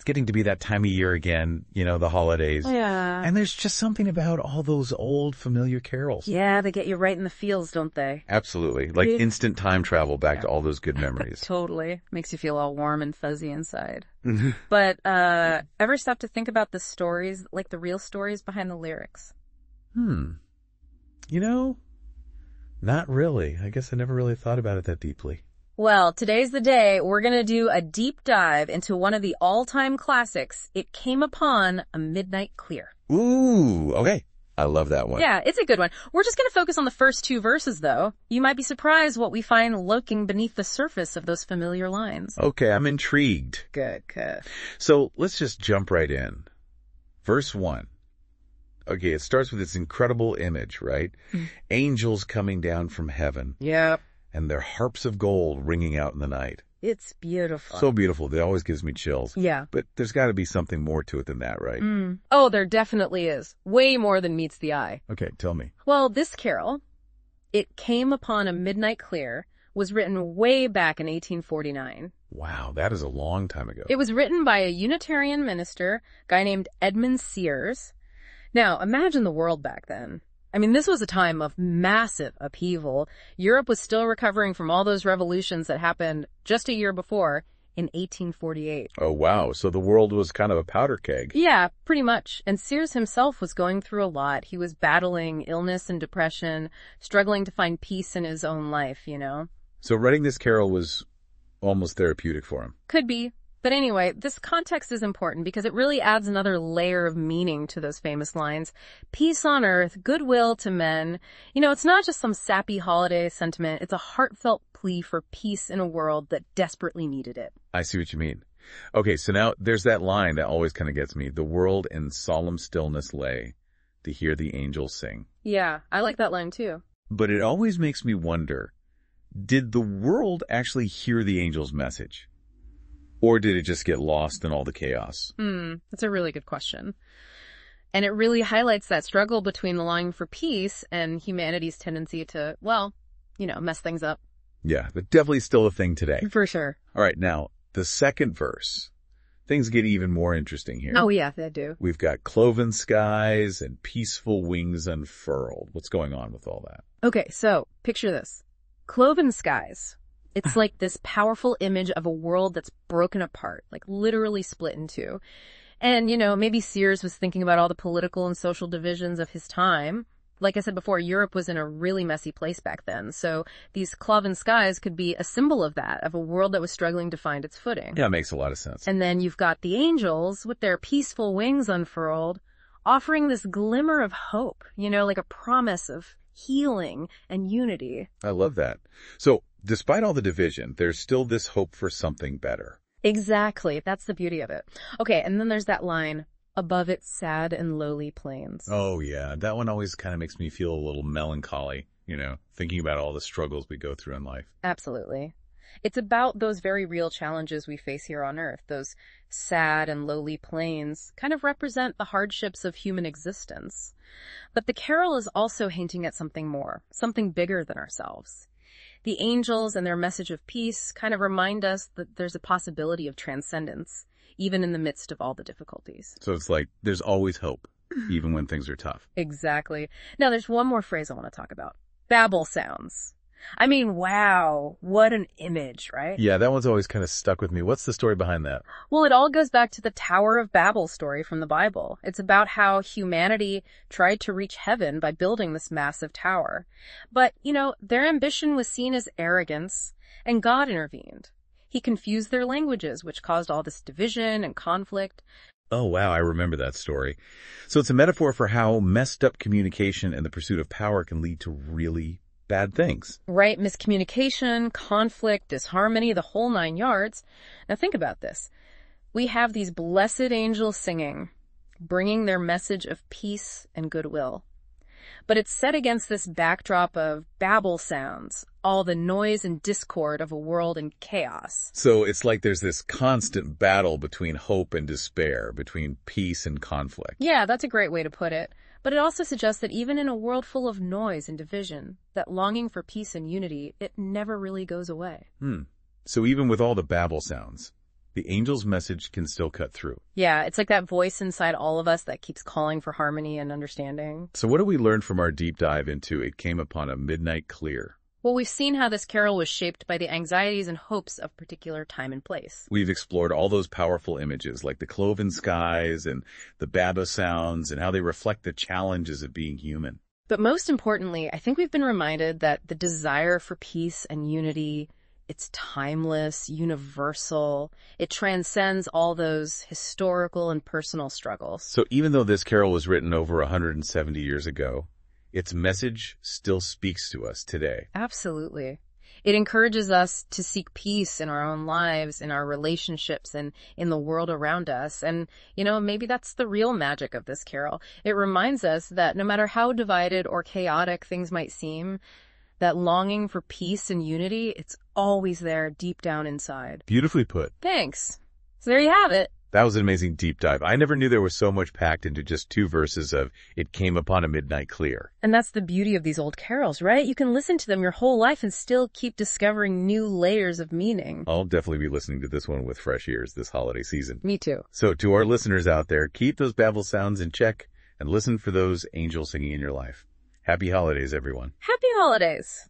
It's getting to be that time of year again, the holidays. Yeah. And there's just something about all those old familiar carols. Yeah, they get you right in the feels, don't they? Absolutely. Like instant time travel back to all those good memories. Totally. Makes you feel all warm and fuzzy inside. But ever stop to think about the stories, like the real stories behind the lyrics? Not really. I guess I never really thought about it that deeply. Well, today's the day we're going to do a deep dive into one of the all-time classics, It Came Upon a Midnight Clear. Ooh, okay. I love that one. Yeah, it's a good one. We're just going to focus on the first two verses, though. You might be surprised what we find lurking beneath the surface of those familiar lines. Okay, I'm intrigued. Good. So let's just jump right in. Verse 1. Okay, it starts with this incredible image, right? Angels coming down from heaven. Yep. And their harps of gold ringing out in the night. It's beautiful. So beautiful. It always gives me chills. Yeah. But there's got to be something more to it than that, right? Oh, there definitely is. Way more than meets the eye. Okay, tell me. Well, this carol, It Came Upon a Midnight Clear, was written way back in 1849. Wow, that is a long time ago. It was written by a Unitarian minister, a guy named Edmund Sears. Now, imagine the world back then. I mean, this was a time of massive upheaval. Europe was still recovering from all those revolutions that happened just a year before in 1848. Oh, wow. So the world was kind of a powder keg. Yeah, pretty much. And Sears himself was going through a lot. He was battling illness and depression, struggling to find peace in his own life, So writing this carol was almost therapeutic for him. Could be. But anyway, this context is important because it really adds another layer of meaning to those famous lines. Peace on earth, goodwill to men. It's not just some sappy holiday sentiment. It's a heartfelt plea for peace in a world that desperately needed it. I see what you mean. Okay, so now there's that line that always kind of gets me. The world in solemn stillness lay to hear the angels sing. Yeah, I like that line too. But it always makes me wonder, did the world actually hear the angels' message? Or did it just get lost in all the chaos? That's a really good question. And it really highlights that struggle between the longing for peace and humanity's tendency to, mess things up. Yeah, but definitely still a thing today. For sure. All right, now, the second verse. Things get even more interesting here. Oh, yeah, they do. We've got cloven skies and peaceful wings unfurled. What's going on with all that? Okay, so picture this. Cloven skies. It's like this powerful image of a world that's broken apart, like literally split in two. And, maybe Sears was thinking about all the political and social divisions of his time. Like I said before, Europe was in a really messy place back then. So these cloven skies could be a symbol of that, of a world that was struggling to find its footing. Yeah, it makes a lot of sense. And then you've got the angels with their peaceful wings unfurled, offering this glimmer of hope, like a promise of healing and unity. I love that. So, despite all the division, there's still this hope for something better. Exactly. That's the beauty of it. Okay, and then there's that line, above its sad and lowly plains. Oh, yeah. That one always kind of makes me feel a little melancholy, thinking about all the struggles we go through in life. Absolutely. It's about those very real challenges we face here on Earth. Those sad and lowly plains kind of represent the hardships of human existence. But the carol is also hinting at something more, something bigger than ourselves. The angels and their message of peace kind of remind us that there's a possibility of transcendence, even in the midst of all the difficulties. So it's like there's always hope, even when things are tough. Exactly. Now, there's one more phrase I want to talk about. Babel sounds. I mean, wow, what an image, right? Yeah, that one's always kind of stuck with me. What's the story behind that? Well, it all goes back to the Tower of Babel story from the Bible. It's about how humanity tried to reach heaven by building this massive tower. But, their ambition was seen as arrogance, and God intervened. He confused their languages, which caused all this division and conflict. Oh, wow, I remember that story. So it's a metaphor for how messed up communication and the pursuit of power can lead to really bad things. Right, miscommunication, conflict, disharmony, the whole 9 yards. Now think about this. We have these blessed angels singing, bringing their message of peace and goodwill. But it's set against this backdrop of Babel sounds, all the noise and discord of a world in chaos. So it's like there's this constant battle between hope and despair, between peace and conflict. Yeah, that's a great way to put it. But it also suggests that even in a world full of noise and division, that longing for peace and unity, it never really goes away. So even with all the Babel sounds, The angel's message can still cut through. Yeah, it's like that voice inside all of us that keeps calling for harmony and understanding. So what do we learn from our deep dive into It Came Upon a Midnight Clear? Well, we've seen how this carol was shaped by the anxieties and hopes of particular time and place. We've explored all those powerful images like the cloven skies and the baba sounds and how they reflect the challenges of being human. But most importantly, I think we've been reminded that the desire for peace and unity, it's timeless, universal. It transcends all those historical and personal struggles. So even though this carol was written over 170 years ago, its message still speaks to us today. Absolutely. It encourages us to seek peace in our own lives, in our relationships, and in the world around us. And, maybe that's the real magic of this carol. It reminds us that no matter how divided or chaotic things might seem, that longing for peace and unity, it's always there deep down inside. Beautifully put. Thanks. So there you have it. That was an amazing deep dive. I never knew there was so much packed into just 2 verses of It Came Upon a Midnight Clear. And that's the beauty of these old carols, right? You can listen to them your whole life and still keep discovering new layers of meaning. I'll definitely be listening to this one with fresh ears this holiday season. Me too. So to our listeners out there, keep those babble sounds in check and listen for those angels singing in your life. Happy holidays, everyone. Happy holidays.